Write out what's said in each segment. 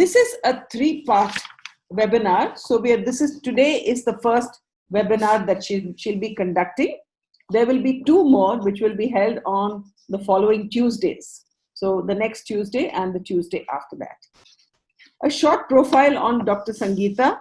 This is a 3-part webinar. So today is the first webinar that she'll be conducting. There will be 2 more which will be held on the following Tuesdays. So the next Tuesday and the Tuesday after that. A short profile on Dr. Sangeeta.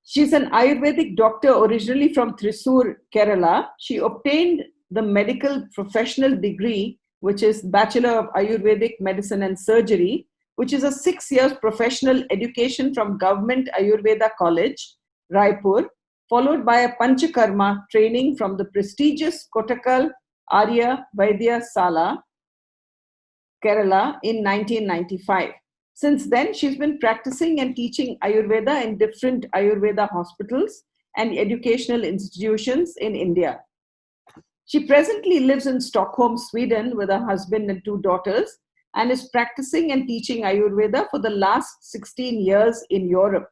She's an Ayurvedic doctor originally from Thrissur, Kerala. She obtained the medical professional degree, which is Bachelor of Ayurvedic Medicine and Surgery, which is a 6 years professional education from Government Ayurveda College, Raipur, followed by a Panchakarma training from the prestigious Kottakkal Arya Vaidya Sala, Kerala in 1995. Since then, she's been practicing and teaching Ayurveda in different Ayurveda hospitals and educational institutions in India. She presently lives in Stockholm, Sweden with her husband and 2 daughters and is practicing and teaching Ayurveda for the last 16 years in Europe.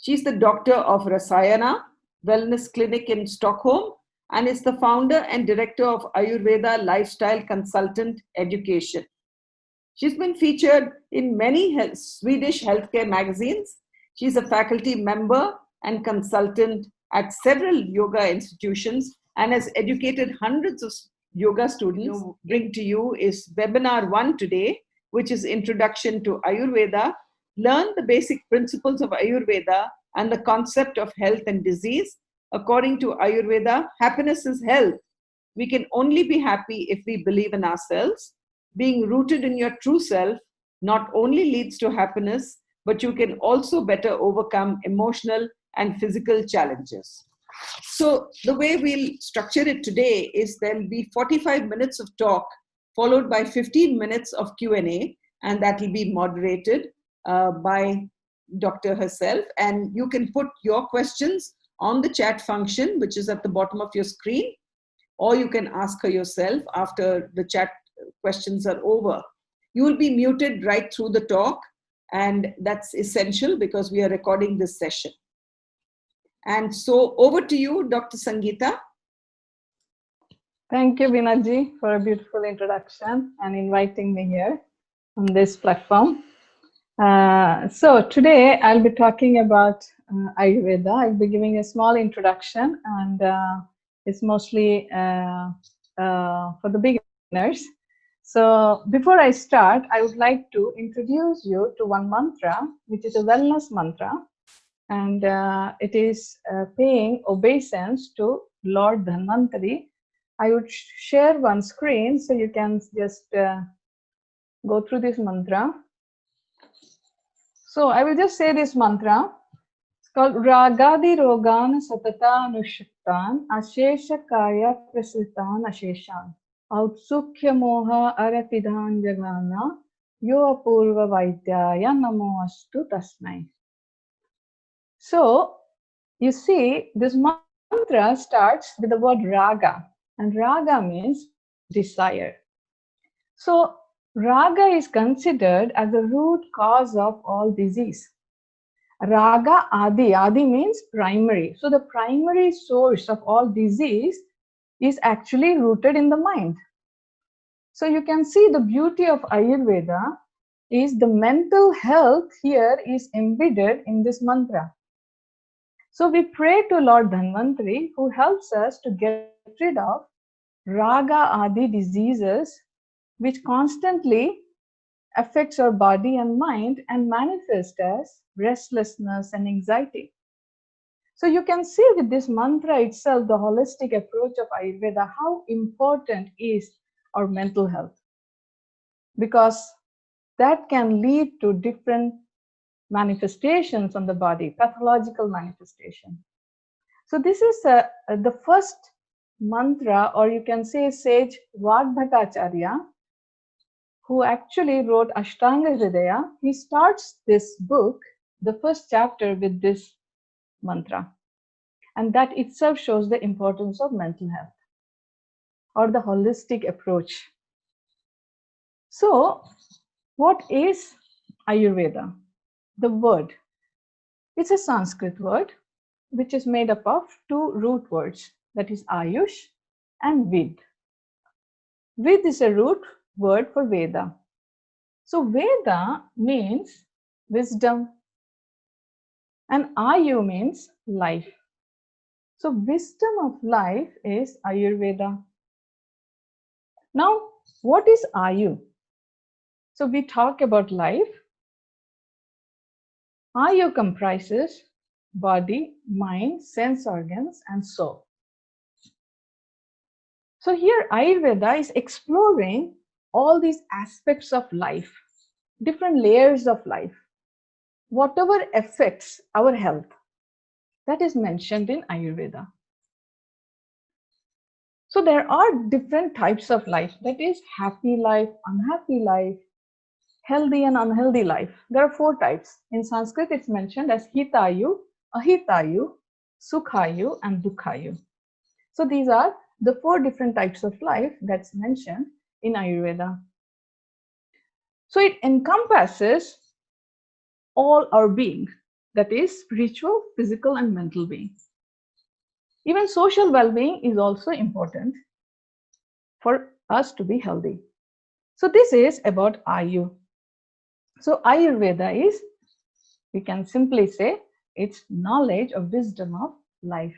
She's the doctor of Rasayana Wellness Clinic in Stockholm and is the founder and director of Ayurveda Lifestyle Consultant Education. She's been featured in many Swedish healthcare magazines. She's a faculty member and consultant at several yoga institutions and has educated hundreds of yoga students. Bring to you is webinar 1 today, which is Introduction to Ayurveda. Learn the basic principles of Ayurveda and the concept of health and disease. According to Ayurveda, happiness is health. We can only be happy if we believe in ourselves. Being rooted in your true self not only leads to happiness, but you can also better overcome emotional and physical challenges. So the way we'll structure it today is there'll be 45 minutes of talk followed by 15 minutes of Q&A, and that will be moderated by Dr. herself. And you can put your questions on the chat function, which is at the bottom of your screen, or you can ask her yourself after the chat questions are over. You will be muted right through the talk, and that's essential because we are recording this session. And so over to you, Dr. Sangeeta. Thank you, Vinaji, for a beautiful introduction and inviting me here on this platform. So today I'll be talking about Ayurveda. I'll be giving a small introduction, and it's mostly for the beginners. So before I start, I would like to introduce you to one mantra, which is a wellness mantra, and it is paying obeisance to Lord Dhanvantari. I would share one screen so you can just go through this mantra. So I will just say this mantra. It's called Ragadi Rogan Satata Nushaktan Ashesha Kaya Prasitan Asheshan Autsukya Moha Arapidhan Jagana Yo Apurva Vaidyaya Namo Astu Tasmai. So you see, this mantra starts with the word raga, and raga means desire. So raga is considered as the root cause of all disease. Raga Adi, Adi means primary. So the primary source of all disease is actually rooted in the mind. So you can see the beauty of Ayurveda is the mental health here is embedded in this mantra. So we pray to Lord Dhanvantari, who helps us to get rid of Raga Adi diseases which constantly affects our body and mind and manifest as restlessness and anxiety. So you can see with this mantra itself, the holistic approach of Ayurveda, how important is our mental health, because that can lead to different manifestations on the body, pathological manifestation. So this is the first mantra, or you can say sage Vagbhatacharya, who actually wrote Ashtanga Hridaya. He starts this book, the first chapter, with this mantra. And that itself shows the importance of mental health or the holistic approach. So what is Ayurveda? The word, it's a Sanskrit word which is made up of 2 root words, that is Ayush and Vid. Vid is a root word for Veda. So Veda means wisdom, and Ayu means life. So wisdom of life is Ayurveda. Now, what is Ayu? So we talk about life. Ayu comprises body, mind, sense organs, and soul. So here Ayurveda is exploring all these aspects of life, different layers of life, whatever affects our health. That is mentioned in Ayurveda. So there are different types of life. That is happy life, unhappy life, healthy and unhealthy life. There are 4 types. In Sanskrit, it's mentioned as Hitayu, Ahitayu, Sukhayu, and Dukhayu. So these are the 4 different types of life that's mentioned in Ayurveda. So it encompasses all our being, that is spiritual, physical, and mental being. Even social well-being is also important for us to be healthy. So this is about Ayu. So Ayurveda is, we can simply say, it's knowledge or wisdom of life.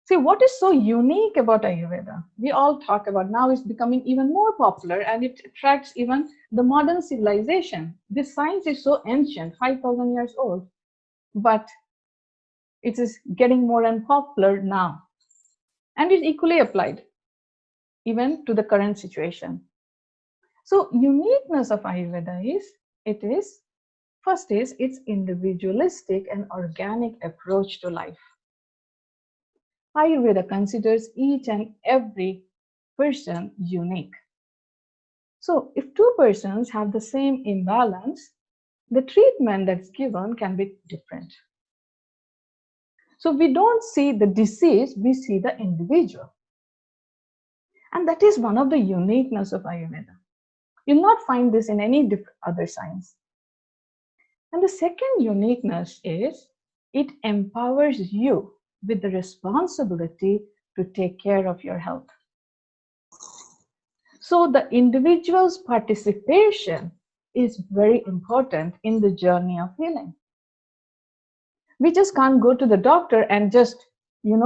See, what is so unique about Ayurveda? We all talk about now it's becoming even more popular and it attracts even the modern civilization. This science is so ancient, 5,000 years old, but it is getting more and popular now. And it's equally applied even to the current situation. So uniqueness of Ayurveda is, first is its individualistic and organic approach to life. Ayurveda considers each and every person unique. So if 2 persons have the same imbalance, the treatment that's given can be different. So we don't see the disease, we see the individual. And that is one of the uniqueness of Ayurveda. You'll not find this in any other science. And the second uniqueness is it empowers you with the responsibility to take care of your health. So the individual's participation is very important in the journey of healing. We just can't go to the doctor and just,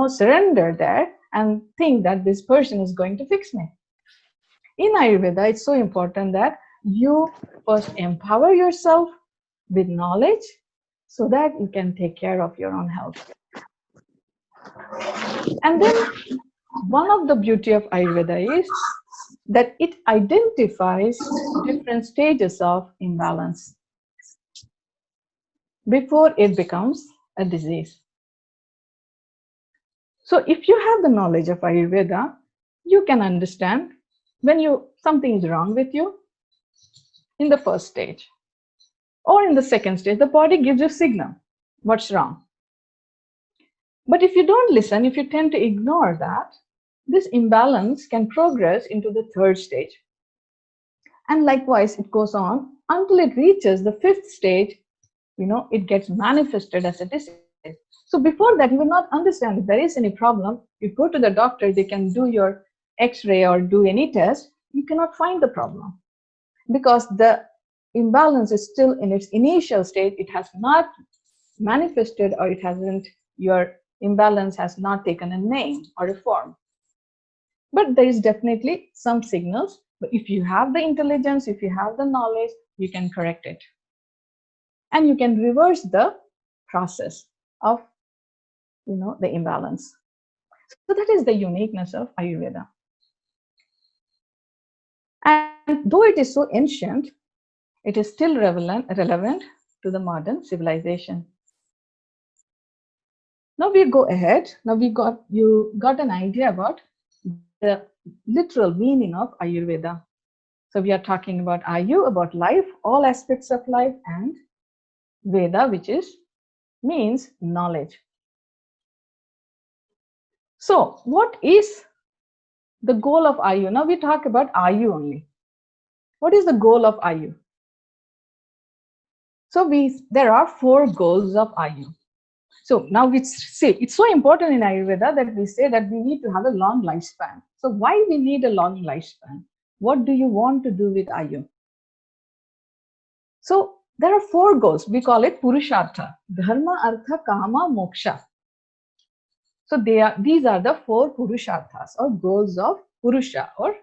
surrender there and think that this person is going to fix me. In Ayurveda, it's so important that you first empower yourself with knowledge so that you can take care of your own health. And then one of the beauty of Ayurveda is that it identifies different stages of imbalance before it becomes a disease. So if you have the knowledge of Ayurveda, you can understand when something is wrong with you in the first stage. Or in the second stage, the body gives you a signal, what's wrong. But if you don't listen, if you tend to ignore that, this imbalance can progress into the third stage. And likewise, it goes on until it reaches the 5th stage, it gets manifested as a disease. So before that, you will not understand if there is any problem. You go to the doctor, they can do your X-ray or do any test. You cannot find the problem because the imbalance is still in its initial state. It has not manifested or your imbalance has not taken a name or a form. But there is definitely some signals. But if you have the intelligence, if you have the knowledge, you can correct it. And you can reverse the process of, the imbalance. So that is the uniqueness of Ayurveda. And though it is so ancient, it is still relevant to the modern civilization. Now we go ahead. Now you got an idea about the literal meaning of Ayurveda. So we are talking about Ayu, about life, all aspects of life, and Veda, which means knowledge. So what is the goal of Ayu? Now we talk about Ayu only. What is the goal of Ayu? So there are 4 goals of Ayu. So now we see it's so important in Ayurveda that we say that we need to have a long lifespan. So why we need a long lifespan? What do you want to do with Ayu? So there are 4 goals. We call it Purushartha: Dharma, Artha, Kama, Moksha. So these are the 4 Purusharthas, or goals of Purusha, or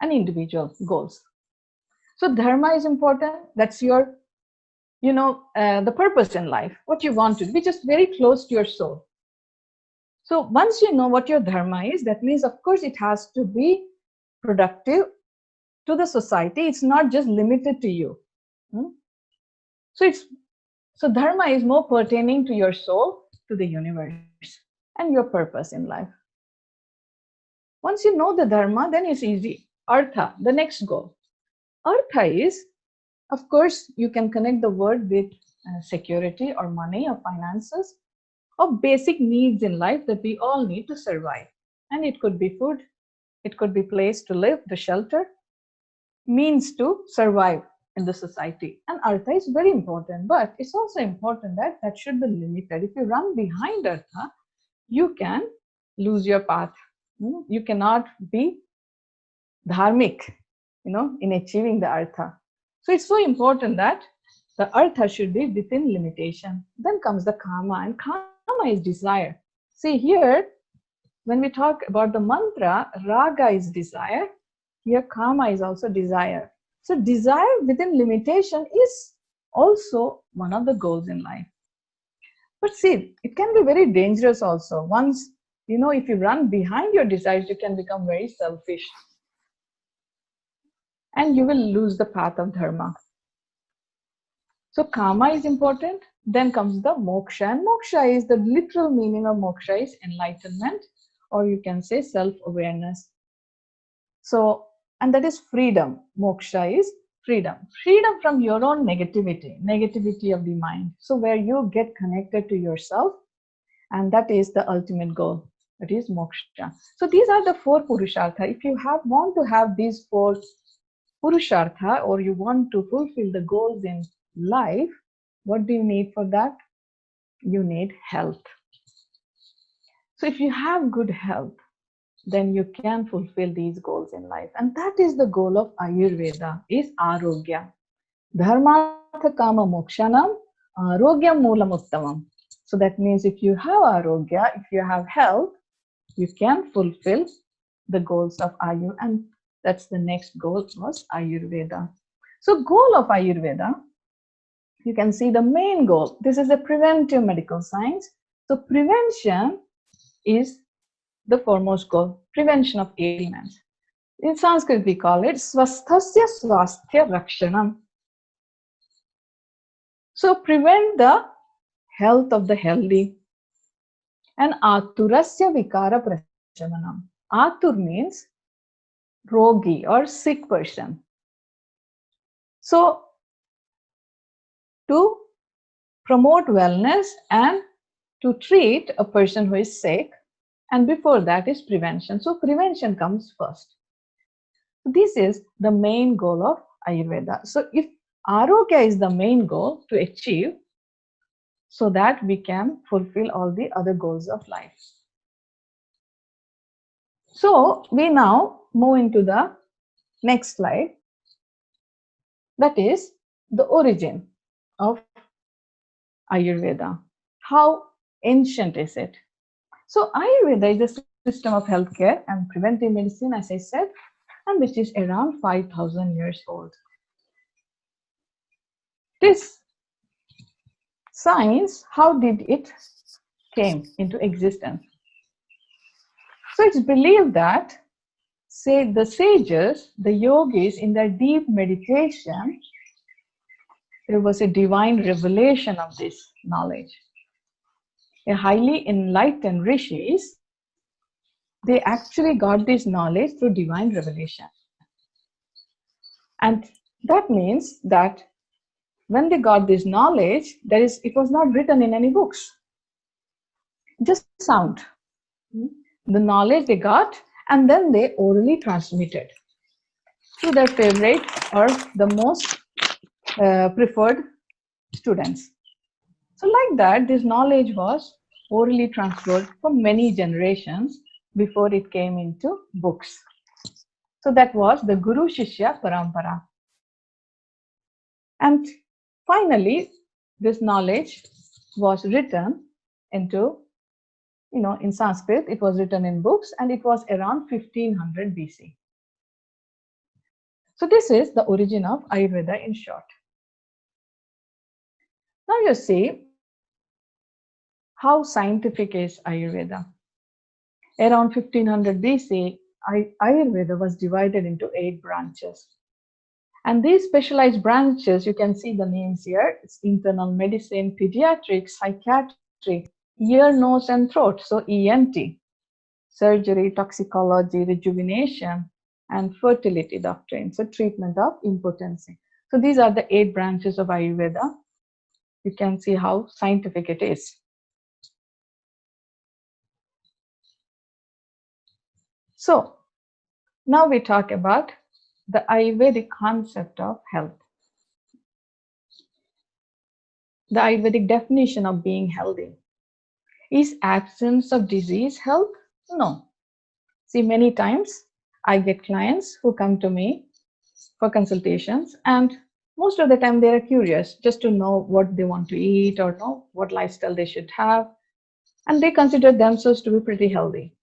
an individual goals. So Dharma is important. That's your, the purpose in life, what you want to be, just very close to your soul. So once you know what your Dharma is, that means, of course, it has to be productive to the society. It's not just limited to you. So Dharma is more pertaining to your soul, to the universe, and your purpose in life. Once you know the Dharma, then it's easy. Artha, the next goal. Artha is, of course, you can connect the word with security or money or finances, or basic needs in life that we all need to survive. And it could be food, it could be place to live, the shelter, means to survive in the society. And Artha is very important, but it's also important that that should be limited. If you run behind Artha, you can lose your path. You cannot be dharmic, in achieving the Artha. So it's so important that the Artha should be within limitation. Then comes the Kama, and Kama is desire. See here, when we talk about the mantra, Raga is desire. Here, Kama is also desire. So desire within limitation is also one of the goals in life. But see, it can be very dangerous also. Once, if you run behind your desires, you can become very selfish. And you will lose the path of Dharma. So Kama is important. Then comes the Moksha. And Moksha is, the literal meaning of Moksha is enlightenment, or you can say self-awareness. So, and that is freedom. Moksha is freedom. Freedom from your own negativity of the mind. So where you get connected to yourself, and that is the ultimate goal. That is Moksha. So these are the 4 Purushartha. If you want to have these 4 Purushartha, or you want to fulfill the goals in life, what do you need for that? You need health. So if you have good health, then you can fulfill these goals in life. And that is the goal of Ayurveda, is Arogya. Dharmartha Kama Mokshanam Arogya Moolam Uttamam. So that means if you have Arogya, if you have health, you can fulfill the goals of Ayur. And that's the next goal, was Ayurveda. So goal of Ayurveda, you can see the main goal. This is a preventive medical science. So prevention is the foremost goal, prevention of ailments. In Sanskrit, we call it Swasthasya Swasthya Rakshanam. So prevent the health of the healthy. And Aturasya Vikara Prashamanam. Atur means rogi or sick person. So to promote wellness and to treat a person who is sick, and before that is prevention. So prevention comes first. This is the main goal of Ayurveda. So if Arogya is the main goal to achieve, so that we can fulfill all the other goals of life. So we now move into the next slide. That is the origin of Ayurveda. How ancient is it? So Ayurveda is a system of healthcare and preventive medicine, as I said, and which is around 5,000 years old. This science, how did it came into existence? So it's believed that, say, the sages, the yogis, in their deep meditation, there was a divine revelation of this knowledge. A highly enlightened rishis, they actually got this knowledge through divine revelation. And that means that when they got this knowledge, it was not written in any books, just sound. The knowledge they got, and then they orally transmitted to their favorite or the most preferred students. So like that, this knowledge was orally transferred for many generations before it came into books. So that was the Guru Shishya Parampara. And Finally, this knowledge was written into, in Sanskrit, it was written in books, and it was around 1500 BC. So this is the origin of Ayurveda in short. Now you see how scientific is Ayurveda. Around 1500 BC, Ayurveda was divided into 8 branches. And these specialized branches, you can see the names here. It's internal medicine, pediatrics, psychiatry, ear, nose, and throat, so ENT, surgery, toxicology, rejuvenation, and fertility doctrine, so treatment of impotency. So these are the 8 branches of Ayurveda. You can see how scientific it is. So now we talk about the Ayurvedic concept of health. The Ayurvedic definition of being healthy. Is absence of disease health? No. See, many times I get clients who come to me for consultations, and most of the time they are curious just to know what they want to eat or know what lifestyle they should have, and they consider themselves to be pretty healthy.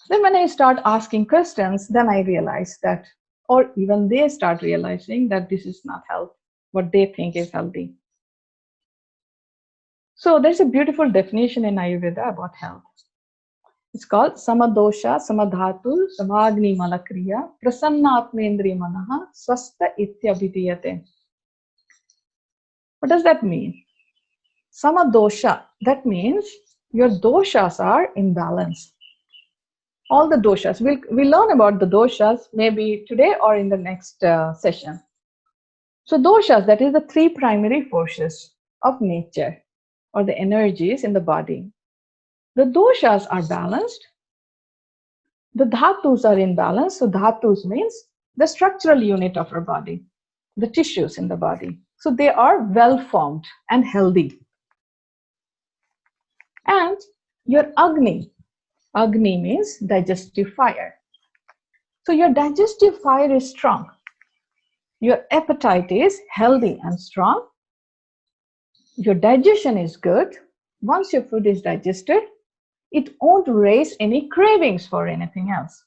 Then when I start asking questions, then I realize that, or even they start realizing that this is not health, what they think is healthy. So there's a beautiful definition in Ayurveda about health. It's called Samadosha, Samadhatu, Samagni Malakriya, Prasanna Atmendri Manaha, Swasta Ityabhidiyate. What does that mean? Samadosha, that means your doshas are in balance. All the doshas, we'll learn about the doshas maybe today or in the next session. So doshas, that is the 3 primary forces of nature or the energies in the body. The doshas are balanced. The dhatus are in balance. So dhatus means the structural unit of our body, the tissues in the body. So they are well formed and healthy. And your Agni means digestive fire. So your digestive fire is strong. Your appetite is healthy and strong. Your digestion is good. Once your food is digested, it won't raise any cravings for anything else.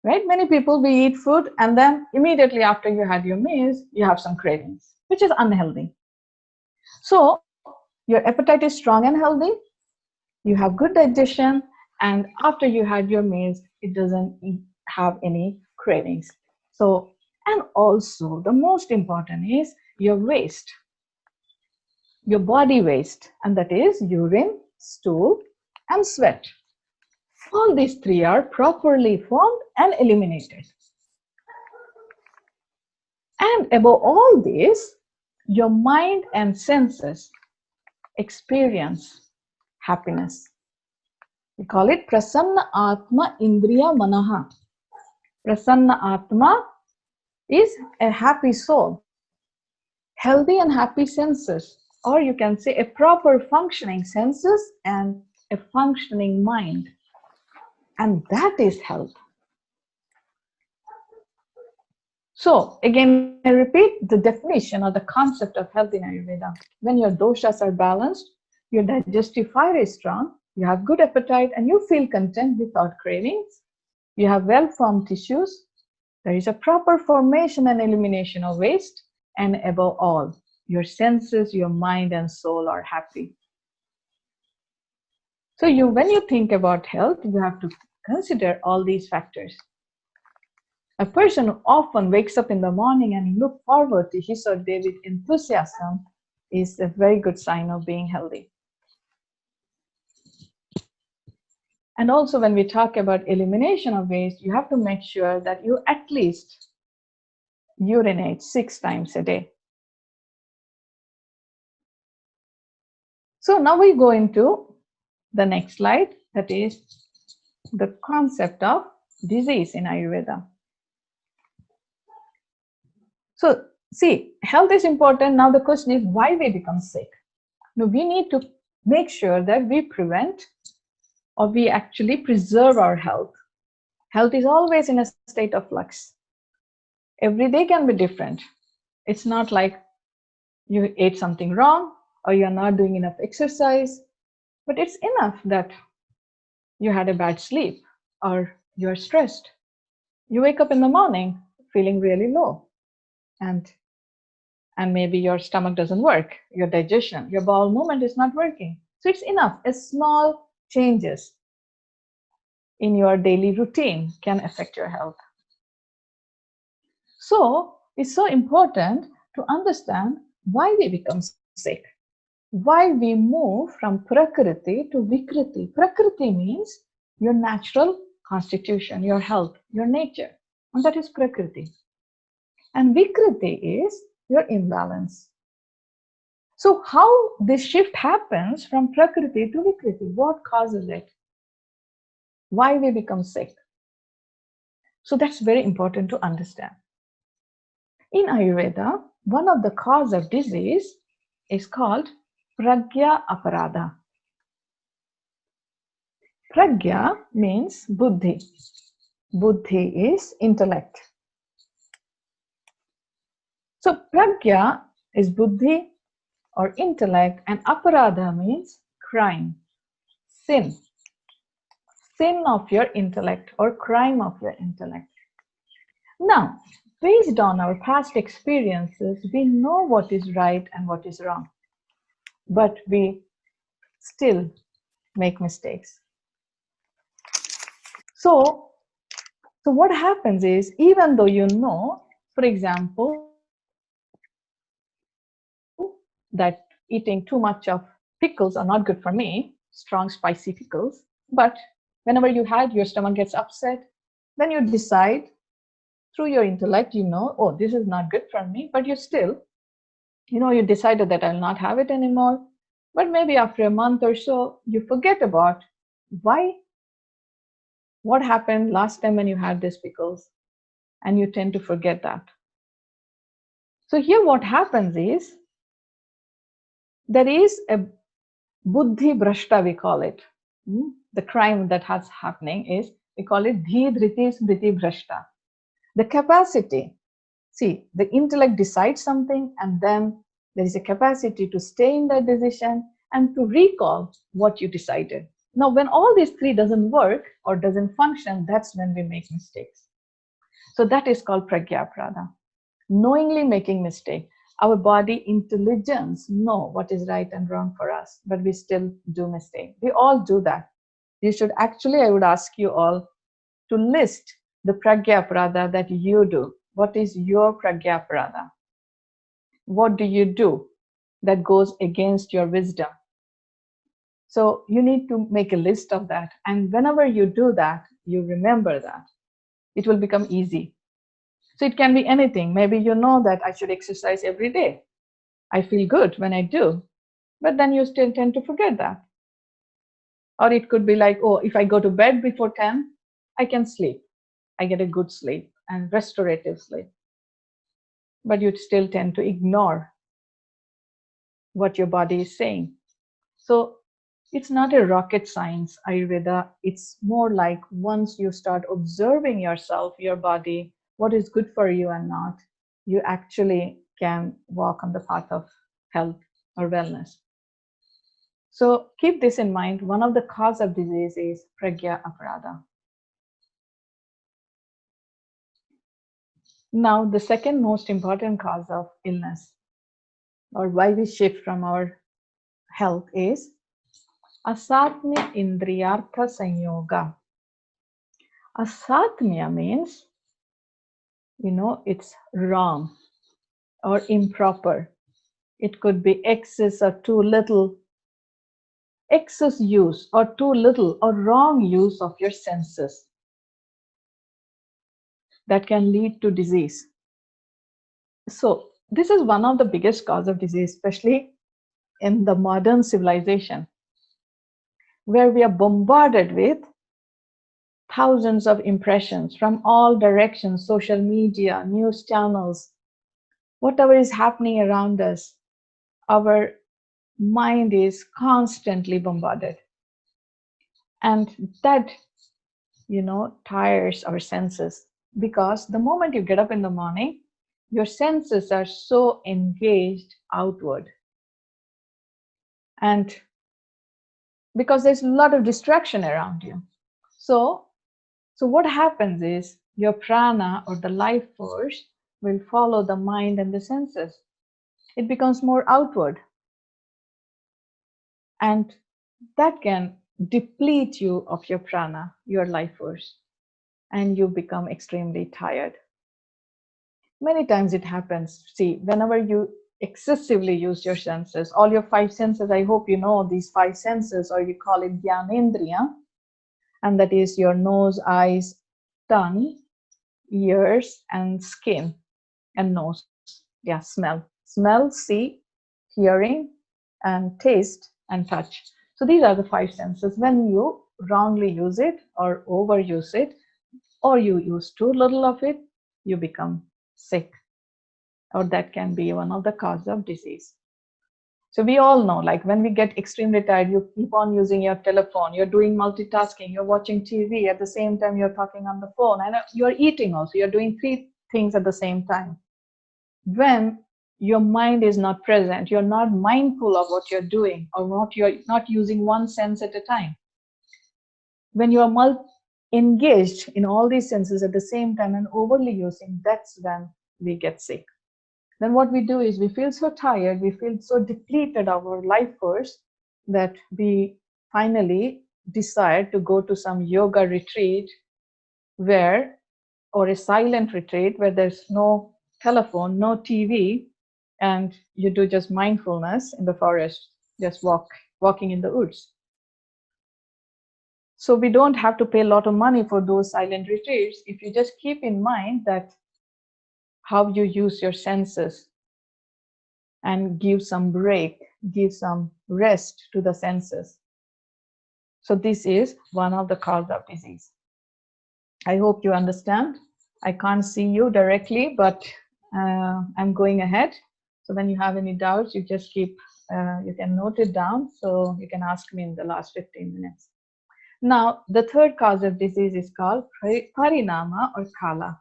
Right? Many people, we eat food and then immediately after you had your meals, you have some cravings, which is unhealthy. So your appetite is strong and healthy. You have good digestion, and after you had your meals, it doesn't have any cravings. So, and also the most important is your waste, your body waste, and that is urine, stool, and sweat. All these 3 are properly formed and eliminated. And above all this, your mind and senses experience happiness. We call it Prasanna Atma Indriya Manaha. Prasanna Atma is a happy soul, healthy and happy senses, or you can say a proper functioning senses and a functioning mind. And that is health. So again, I repeat the definition or the concept of health in Ayurveda. When your doshas are balanced, your digestive fire is strong, you have good appetite, and you feel content without cravings. You have well-formed tissues. There is a proper formation and elimination of waste. And above all, your senses, your mind, and soul are happy. So when you think about health, you have to consider all these factors. A person who often wakes up in the morning and look forward to his or day with enthusiasm is a very good sign of being healthy. And also when we talk about elimination of waste, you have to make sure that you at least urinate 6 times a day. So now we go into the next slide, that is the concept of disease in Ayurveda. So see, health is important. Now the question is why we become sick. Now we need to make sure that we prevent or we actually preserve our health. Health is always in a state of flux. Every day can be different. It's not like you ate something wrong, or you're not doing enough exercise, but it's enough that you had a bad sleep or you're stressed. You wake up in the morning feeling really low, and maybe your stomach doesn't work, your digestion, your bowel movement is not working. So it's enough. A small changes in your daily routine can affect your health. So it's so important to understand why we become sick, why we move from prakriti to vikriti. Prakriti means your natural constitution, your health, your nature, and that is prakriti. And vikriti is your imbalance. So, how this shift happens from prakriti to vikriti? What causes it? Why we become sick? So, that's very important to understand. In Ayurveda, one of the cause of disease is called pragya aparadha. Pragya means buddhi. Buddhi is intellect. So pragya is buddhi or intellect, and aparadha means crime, sin. Sin of your intellect or crime of your intellect. Now, based on our past experiences, we know what is right and what is wrong, but we still make mistakes. So what happens is, even though you know, for example, that eating too much of pickles are not good for me, strong spicy pickles, but whenever you had, your stomach gets upset, then you decide through your intellect, you know, oh, this is not good for me, but you still, you decided that I'll not have it anymore. But maybe after a month or so, you forget about why, what happened last time when you had these pickles, and you tend to forget that. So here what happens is, there is a buddhi brashta, we call it. The crime that has happening is, we call it dhi dhriti smriti brashta. The capacity, see, the intellect decides something, and then there is a capacity to stay in that decision and to recall what you decided. Now, when all these three doesn't work or doesn't function, that's when we make mistakes. So that is called pragya prada, knowingly making mistake. Our body intelligence know what is right and wrong for us, but we still do mistake. We all do that. You should actually, I would ask you all to list the pragya prada that you do. What is your pragya prada? What do you do that goes against your wisdom? So you need to make a list of that. And whenever you do that, you remember that. It will become easy. So it can be anything. Maybe you know that I should exercise every day. I feel good when I do, but then you still tend to forget that. Or it could be like, oh, if I go to bed before 10, I can sleep. I get a good sleep and restorative sleep. But you still tend to ignore what your body is saying. So it's not a rocket science, Ayurveda. It's more like once you start observing yourself, your body, what is good for you and not, you actually can walk on the path of health or wellness. So keep this in mind. One of the cause of disease is pragya aparadha. Now, the second most important cause of illness, or why we shift from our health, is asatmya indriyartha sanyoga. Asatmya means, it's wrong or improper. It could be excess or too little, excess use or too little or wrong use of your senses that can lead to disease. So this is one of the biggest cause of disease, especially in the modern civilization, where we are bombarded with thousands of impressions from all directions, social media, news channels, whatever is happening around us. Our mind is constantly bombarded. And that, tires our senses, because the moment you get up in the morning, your senses are so engaged outward. And because there's a lot of distraction around you. So what happens is your prana or the life force will follow the mind and the senses. It becomes more outward. And that can deplete you of your prana, your life force, and you become extremely tired. Many times it happens. See, whenever you excessively use your senses, all your five senses, I hope you know these five senses, or you call it Gyanendriya, and that is your nose, eyes, tongue, ears, and skin, and nose. Yeah, smell. Smell, see, hearing, and taste, and touch. So these are the five senses. When you wrongly use it or overuse it, or you use too little of it, you become sick, or that can be one of the causes of disease. So we all know, like when we get extremely tired, you keep on using your telephone, you're doing multitasking, you're watching TV, at the same time you're talking on the phone, and you're eating also, you're doing three things at the same time. When your mind is not present, you're not mindful of what you're doing, or you're not using one sense at a time. When you are engaged in all these senses at the same time and overly using, that's when we get sick. Then what we do is we feel so tired, we feel so depleted of our life force that we finally decide to go to some yoga retreat or a silent retreat where there's no telephone, no TV, and you do just mindfulness in the forest, just walking in the woods. So we don't have to pay a lot of money for those silent retreats if you just keep in mind that how you use your senses and give some break, give some rest to the senses. So this is one of the causes of disease. I hope you understand. I can't see you directly, but I'm going ahead. So when you have any doubts, you just you can note it down. So you can ask me in the last 15 minutes. Now, the third cause of disease is called parinama or kala.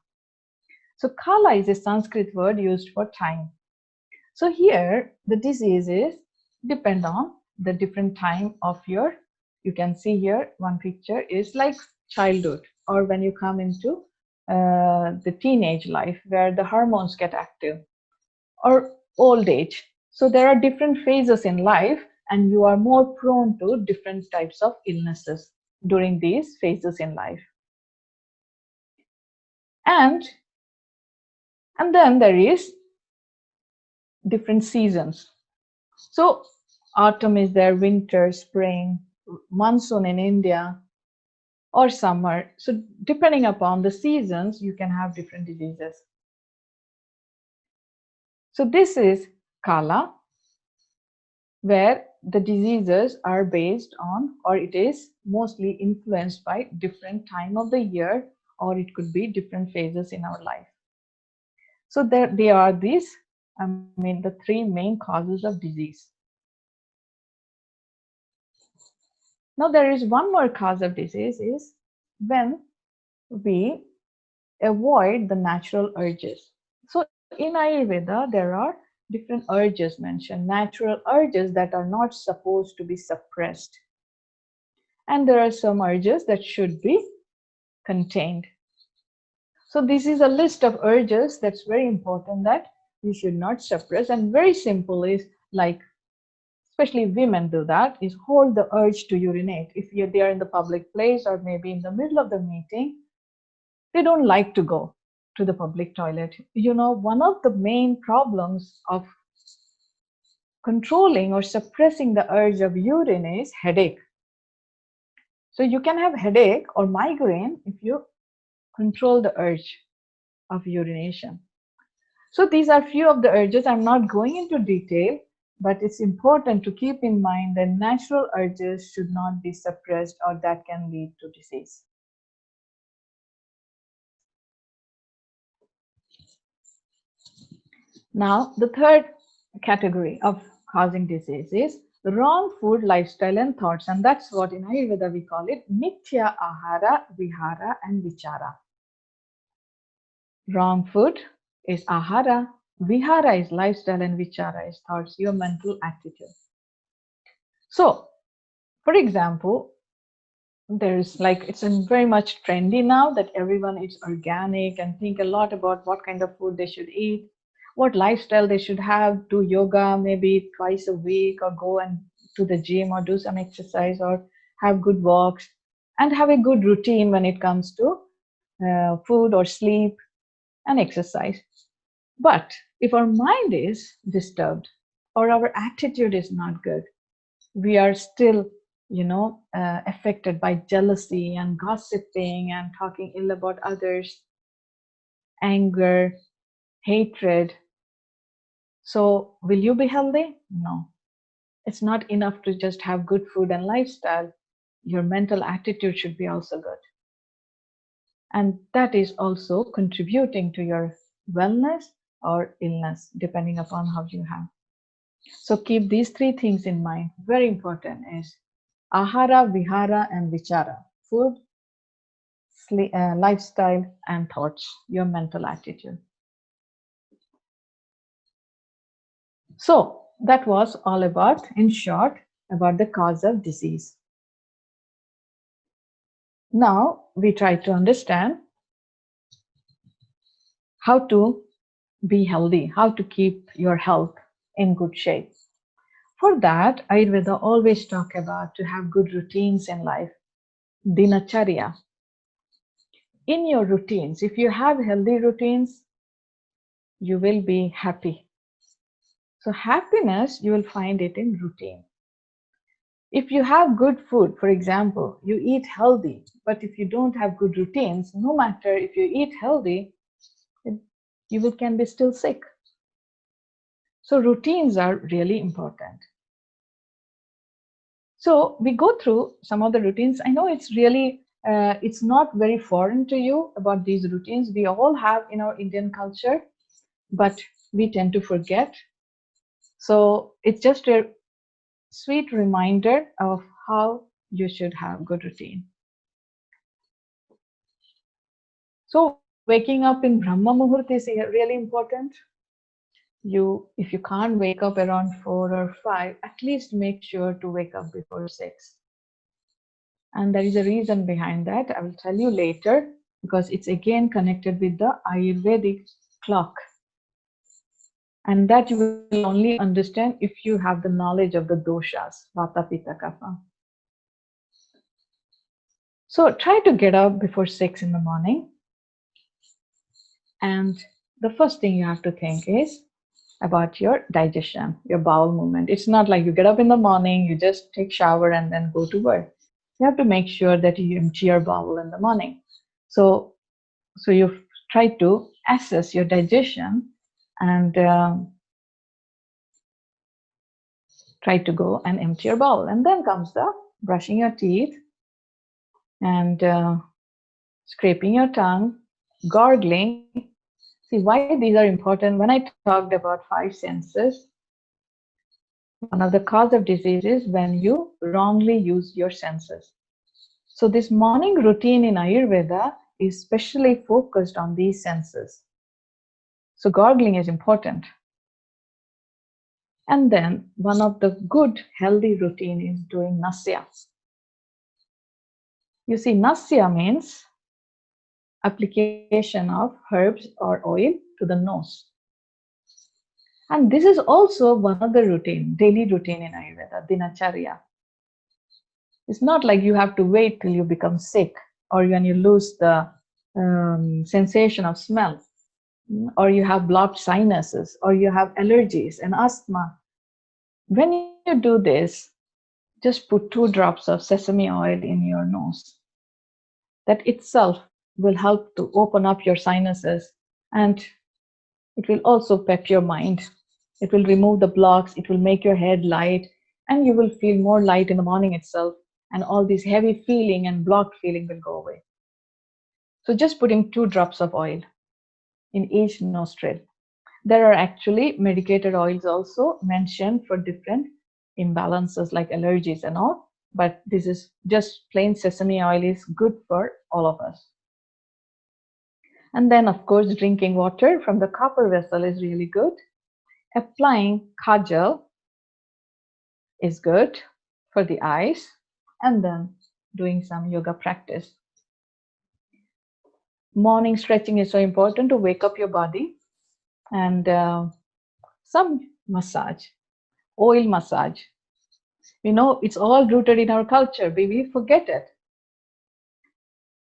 So kala is a Sanskrit word used for time. So here, the diseases depend on the different time of you can see here, one picture is like childhood, or when you come into the teenage life where the hormones get active, or old age. So there are different phases in life, and you are more prone to different types of illnesses during these phases in life. And then there is different seasons. So autumn is there, winter, spring, monsoon in India, or summer. So depending upon the seasons, you can have different diseases. So this is Kala, where the diseases are based on, or it is mostly influenced by different time of the year, or it could be different phases in our life. So there are these, the three main causes of disease. Now there is one more cause of disease is when we avoid the natural urges. So in Ayurveda, there are different urges mentioned, natural urges that are not supposed to be suppressed. And there are some urges that should be contained. So this is a list of urges that's very important that you should not suppress. And very simple is like, especially women do that, is hold the urge to urinate. If they are in the public place or maybe in the middle of the meeting, they don't like to go to the public toilet. One of the main problems of controlling or suppressing the urge of urine is headache. So you can have headache or migraine if you control the urge of urination. So these are few of the urges. I'm not going into detail, but it's important to keep in mind that natural urges should not be suppressed, or that can lead to disease. Now, the third category of causing disease is wrong food, lifestyle, and thoughts. And that's what in Ayurveda we call it mithya ahara, vihara, and vichara. Wrong food, is ahara, vihara is lifestyle, and vichara is thoughts, your mental attitude. So, for example, there's like it's very much trendy now that everyone eats organic and think a lot about what kind of food they should eat, what lifestyle they should have, do yoga maybe twice a week, or go and to the gym, or do some exercise, or have good walks, and have a good routine when it comes to food or sleep and exercise. But if our mind is disturbed or our attitude is not good, we are still, affected by jealousy and gossiping and talking ill about others, anger, hatred. So, will you be healthy? No. It's not enough to just have good food and lifestyle. Your mental attitude should be also good. And that is also contributing to your wellness or illness, depending upon how you have. So keep these three things in mind. Very important is ahara, vihara, and vichara. Food, lifestyle, and thoughts, your mental attitude. So that was all about, in short, about the cause of disease. Now we try to understand how to be healthy, how to keep your health in good shape. For that, Ayurveda always talk about to have good routines in life, dinacharya. In your routines, if you have healthy routines, you will be happy. So happiness, you will find it in routine. If you have good food, for example, you eat healthy, but if you don't have good routines, no matter if you eat healthy, can be still sick. So routines are really important. So we go through some of the routines. I know it's really, it's not very foreign to you about these routines. We all have in our Indian culture, but we tend to forget. So it's just a sweet reminder of how you should have good routine. So waking up in Brahma Muhurt is really important. If you can't wake up around 4 or 5, at least make sure to wake up before 6. And there is a reason behind that. I will tell you later, because it's again connected with the Ayurvedic clock. And that you will only understand if you have the knowledge of the doshas, Vata, Pitta, Kapha. So try to get up before 6 in the morning. And the first thing you have to think is about your digestion, your bowel movement. It's not like you get up in the morning, you just take shower and then go to work. You have to make sure that you empty your bowel in the morning. So you try to assess your digestion and try to go and empty your bowel. And then comes the brushing your teeth and scraping your tongue, gargling. See why these are important. When I talked about 5 senses, one of the cause of disease is when you wrongly use your senses. So this morning routine in Ayurveda is specially focused on these senses. So gargling is important. And then one of the good healthy routine is doing nasya. You see, nasya means application of herbs or oil to the nose. And this is also one of the daily routine in Ayurveda, dinacharya. It's not like you have to wait till you become sick or when you lose the sensation of smell, or you have blocked sinuses, or you have allergies and asthma. When you do this, just put 2 drops of sesame oil in your nose. That itself will help to open up your sinuses, and it will also pep your mind. It will remove the blocks, it will make your head light, and you will feel more light in the morning itself, and all this heavy feeling and blocked feeling will go away. So just putting 2 drops of oil in each nostril. There are actually medicated oils also mentioned for different imbalances like allergies and all, but this is just plain sesame oil is good for all of us. And then, of course, drinking water from the copper vessel is really good. Applying kajal is good for the eyes, and then doing some yoga practice. Morning stretching is so important to wake up your body, and some massage, oil massage. It's all rooted in our culture, but we forget it.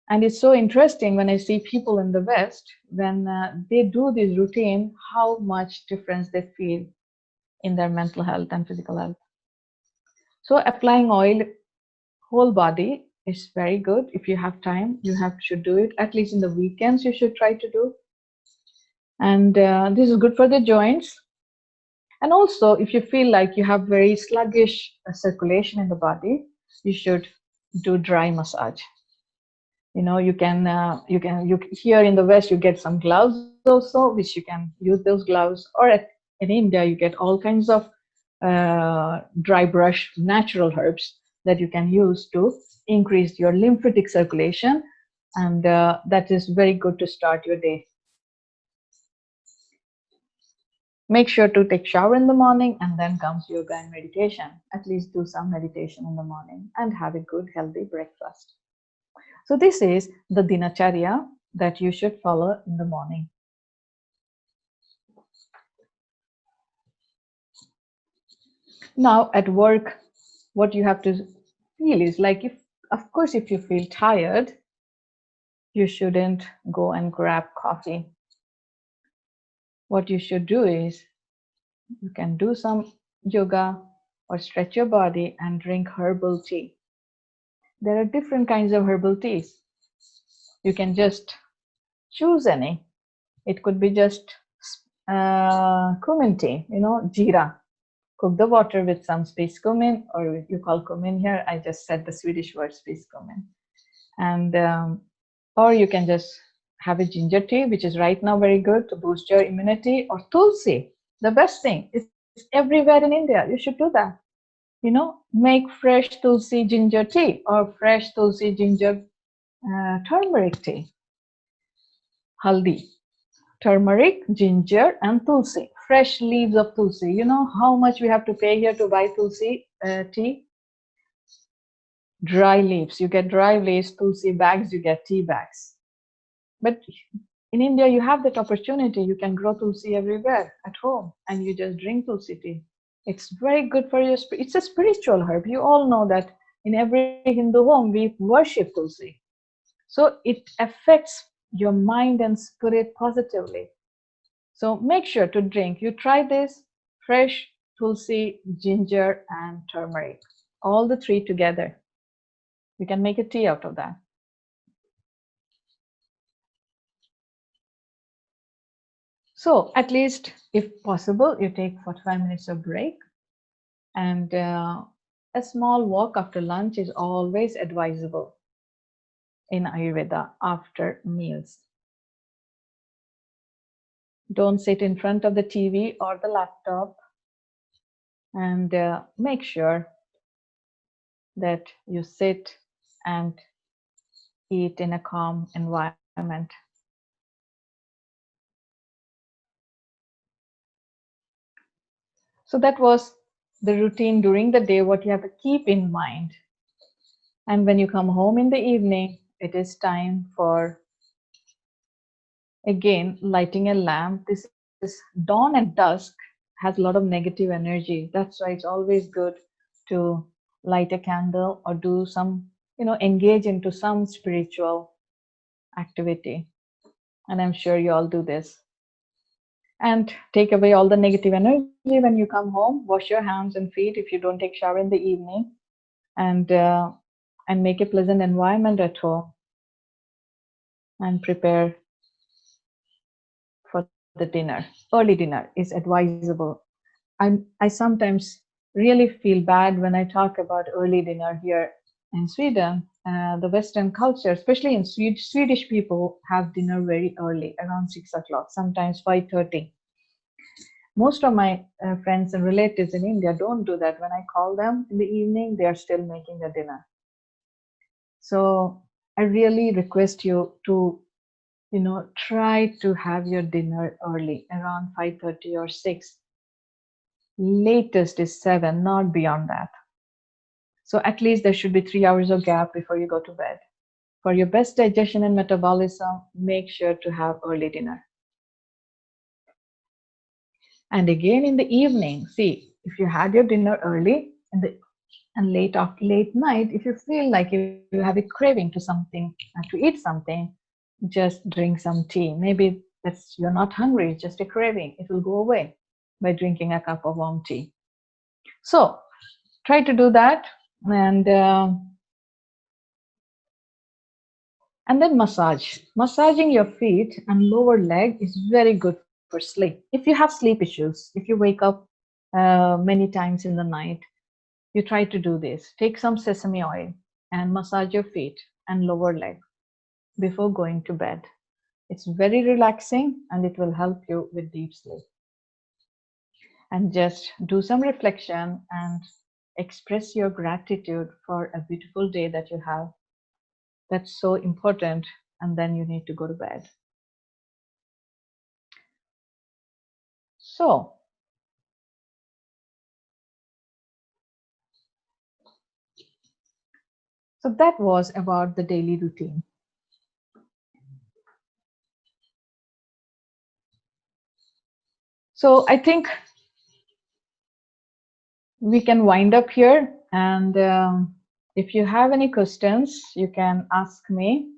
And it's so interesting when I see people in the West, when they do this routine, how much difference they feel in their mental health and physical health. So applying oil whole body is very good. If you have time, should do it. At least in the weekends, you should try to do. And this is good for the joints. And also, if you feel like you have very sluggish circulation in the body, you should do dry massage. You here in the West, you get some gloves also, which you can use those gloves. Or in India, you get all kinds of dry brush natural herbs that you can use to increase your lymphatic circulation, and that is very good to start your day. Make sure to take shower in the morning, and then comes yoga and meditation. At least do some meditation in the morning and have a good healthy breakfast. So this is the dinacharya that you should follow in the morning. Now at work, what you have to feel is like, if you feel tired, you shouldn't go and grab coffee. What you should do is you can do some yoga or stretch your body and drink herbal tea. There are different kinds of herbal teas. You can just choose any. It could be just cumin tea, jeera. Cook the water with some spice cumin, or you call cumin here. I just said the Swedish word spice cumin. And or you can just have a ginger tea, which is right now very good to boost your immunity. Or tulsi, the best thing. It's everywhere in India. You should do that. Make fresh tulsi ginger tea or fresh tulsi ginger turmeric tea. Haldi, turmeric, ginger, and tulsi. Fresh leaves of tulsi. You know how much we have to pay here to buy tulsi tea? Dry leaves. You get dry leaves, tulsi bags, you get tea bags. But in India, you have that opportunity. You can grow tulsi everywhere at home, and you just drink tulsi tea. It's very good for your spirit. It's a spiritual herb. You all know that in every Hindu home, we worship tulsi. So it affects your mind and spirit positively. So make sure to drink. You try this: fresh tulsi, ginger, and turmeric. All the three together. You can make a tea out of that. So at least, if possible, you take 45 minutes of break, and a small walk after lunch is always advisable in Ayurveda after meals. Don't sit in front of the TV or the laptop, and make sure that you sit and eat in a calm environment. So that was the routine during the day, what you have to keep in mind. And when you come home in the evening, it is time for, again, lighting a lamp. This is dawn and dusk has a lot of negative energy. That's why it's always good to light a candle or do some, engage into some spiritual activity. And I'm sure you all do this. And take away all the negative energy when you come home. Wash your hands and feet if you don't take shower in the evening, and make a pleasant environment at home, and prepare for the dinner. Early dinner is advisable. I sometimes really feel bad when I talk about early dinner here in Sweden. The Western culture, especially in Swedish people, have dinner very early, around 6 o'clock, sometimes 5:30. Most of my friends and relatives in India don't do that. When I call them in the evening, they are still making the dinner. So I really request you to try to have your dinner early, around 5:30 or 6. Latest is 7, not beyond that. So at least there should be 3 hours of gap before you go to bed. For your best digestion and metabolism, make sure to have early dinner. And again in the evening, see, if you had your dinner early and late night, if you feel like you have a craving to eat something, just drink some tea. Maybe you're not hungry, it's just a craving. It will go away by drinking a cup of warm tea. So try to do that, and then massaging your feet and lower leg is very good for sleep. If you have sleep issues, if you wake up many times in the night, you try to do this. Take some sesame oil and massage your feet and lower leg before going to bed. It's very relaxing and it will help you with deep sleep. And just do some reflection and express your gratitude for a beautiful day that you have. That's so important. And then you need to go to bed. So that was about the daily routine. So I think we can wind up here. And if you have any questions, you can ask me.